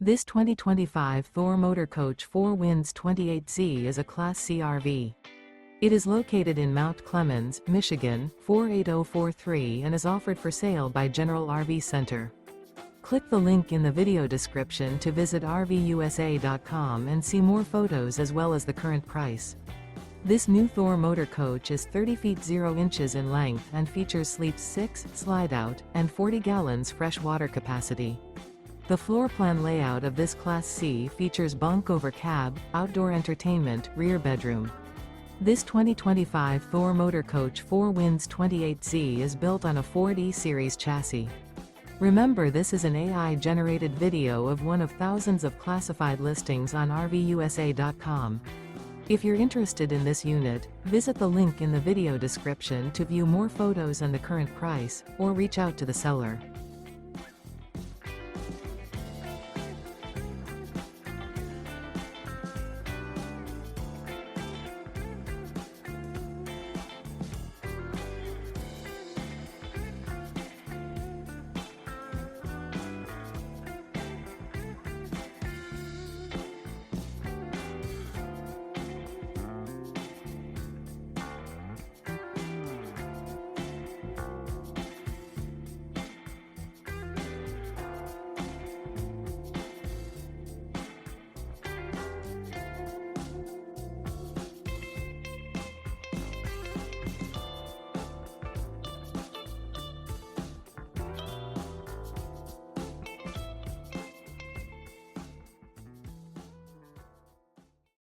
This 2025 Thor Motor Coach 4 Winds 28Z is a Class C RV. It is located in Mount Clemens, Michigan, 48043 and is offered for sale by General RV Center. Click the link in the video description to visit RVUSA.com and see more photos as well as the current price. This new Thor Motor Coach is 30 feet 0 inches in length and features sleeps 6, Slideout, and 40 gallons fresh water capacity. The floor plan layout of this Class C features bunk over cab, outdoor entertainment, rear bedroom. This 2025 Thor Motor Coach 4 Winds 28Z is built on a Ford E-Series chassis. Remember, this is an AI-generated video of one of thousands of classified listings on RVUSA.com. If you're interested in this unit, visit the link in the video description to view more photos and the current price, or reach out to the seller.